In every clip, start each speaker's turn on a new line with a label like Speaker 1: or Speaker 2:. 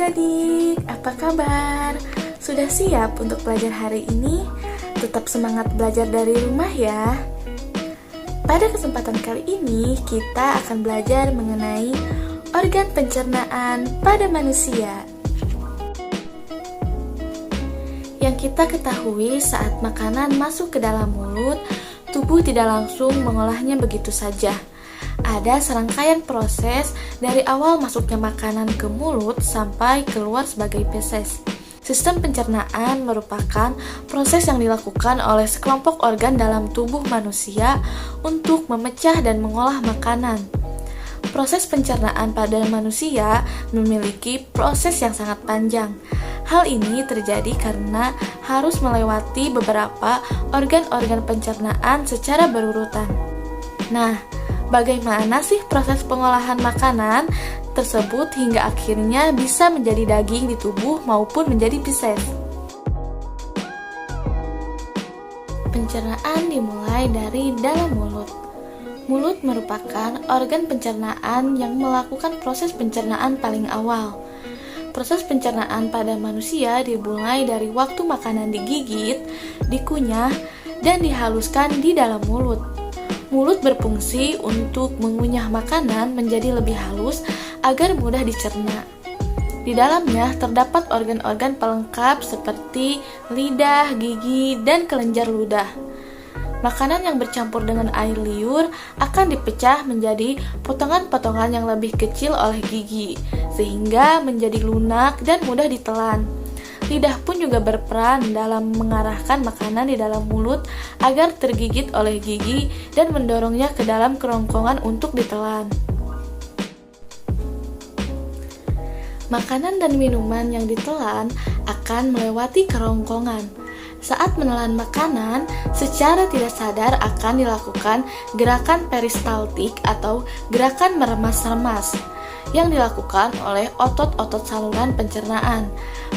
Speaker 1: adik-adik, apa kabar? Sudah siap untuk belajar hari ini? Tetap semangat belajar dari rumah ya. Pada kesempatan kali ini, kita akan belajar mengenai organ pencernaan pada manusia. Yang kita ketahui saat makanan masuk ke dalam mulut, tubuh tidak langsung mengolahnya begitu saja. Ada serangkaian proses dari awal masuknya makanan ke mulut sampai keluar sebagai feses. Sistem pencernaan merupakan proses yang dilakukan oleh sekelompok organ dalam tubuh manusia untuk memecah dan mengolah makanan. Proses pencernaan pada manusia memiliki proses yang sangat panjang. Hal ini terjadi karena harus melewati beberapa organ-organ pencernaan secara berurutan. Nah, bagaimana sih proses pengolahan makanan tersebut hingga akhirnya bisa menjadi daging di tubuh maupun menjadi feses? Pencernaan dimulai dari dalam mulut. Mulut merupakan organ pencernaan yang melakukan proses pencernaan paling awal. Proses pencernaan pada manusia dimulai dari waktu makanan digigit, dikunyah, dan dihaluskan di dalam mulut. Mulut berfungsi untuk mengunyah makanan menjadi lebih halus agar mudah dicerna. Di dalamnya terdapat organ-organ pelengkap seperti lidah, gigi, dan kelenjar ludah. Makanan yang bercampur dengan air liur akan dipecah menjadi potongan-potongan yang lebih kecil oleh gigi, sehingga menjadi lunak dan mudah ditelan. Lidah pun juga berperan dalam mengarahkan makanan di dalam mulut agar tergigit oleh gigi dan mendorongnya ke dalam kerongkongan untuk ditelan. Makanan dan minuman yang ditelan akan melewati kerongkongan. Saat menelan makanan, secara tidak sadar akan dilakukan gerakan peristaltik atau gerakan meremas-remas yang dilakukan oleh otot-otot saluran pencernaan.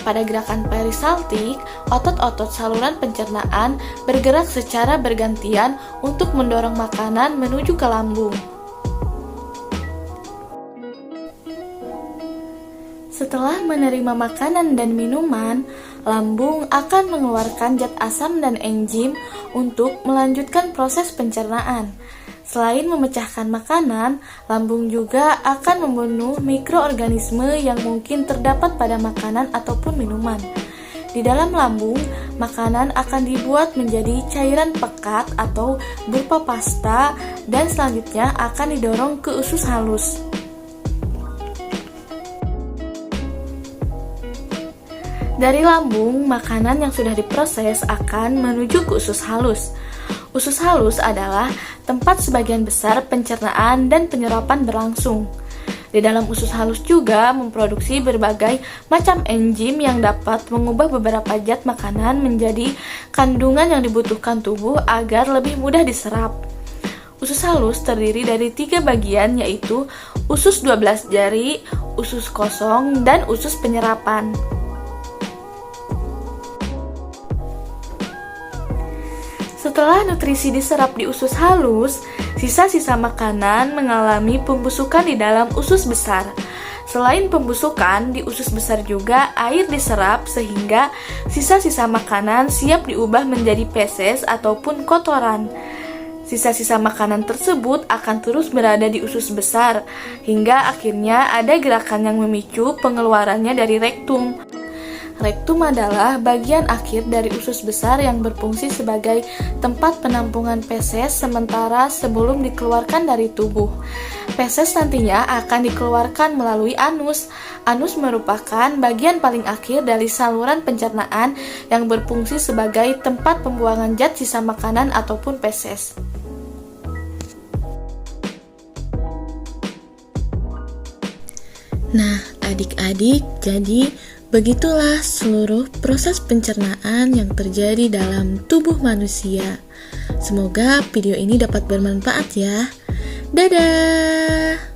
Speaker 1: Pada gerakan peristaltik, otot-otot saluran pencernaan bergerak secara bergantian untuk mendorong makanan menuju ke lambung. Setelah menerima makanan dan minuman, lambung akan mengeluarkan zat asam dan enzim untuk melanjutkan proses pencernaan. Selain memecahkan makanan, lambung juga akan membunuh mikroorganisme yang mungkin terdapat pada makanan ataupun minuman. Di dalam lambung, makanan akan dibuat menjadi cairan pekat atau berupa pasta dan selanjutnya akan didorong ke usus halus. Dari lambung, makanan yang sudah diproses akan menuju ke usus halus. Usus halus adalah tempat sebagian besar pencernaan dan penyerapan berlangsung. Di dalam usus halus juga memproduksi berbagai macam enzim yang dapat mengubah beberapa zat makanan menjadi kandungan yang dibutuhkan tubuh agar lebih mudah diserap. Usus halus terdiri dari 3 bagian, yaitu usus 12 jari, usus kosong, dan usus penyerapan. Setelah nutrisi diserap di usus halus, sisa-sisa makanan mengalami pembusukan di dalam usus besar. Selain pembusukan, di usus besar juga air diserap sehingga sisa-sisa makanan siap diubah menjadi feses ataupun kotoran. Sisa-sisa makanan tersebut akan terus berada di usus besar hingga akhirnya ada gerakan yang memicu pengeluarannya dari rektum. Rektum adalah bagian akhir dari usus besar yang berfungsi sebagai tempat penampungan feses sementara sebelum dikeluarkan dari tubuh. Feses nantinya akan dikeluarkan melalui anus. Anus merupakan bagian paling akhir dari saluran pencernaan yang berfungsi sebagai tempat pembuangan zat sisa makanan ataupun feses.
Speaker 2: Nah, adik-adik, jadi begitulah seluruh proses pencernaan yang terjadi dalam tubuh manusia. Semoga video ini dapat bermanfaat ya. Dadah!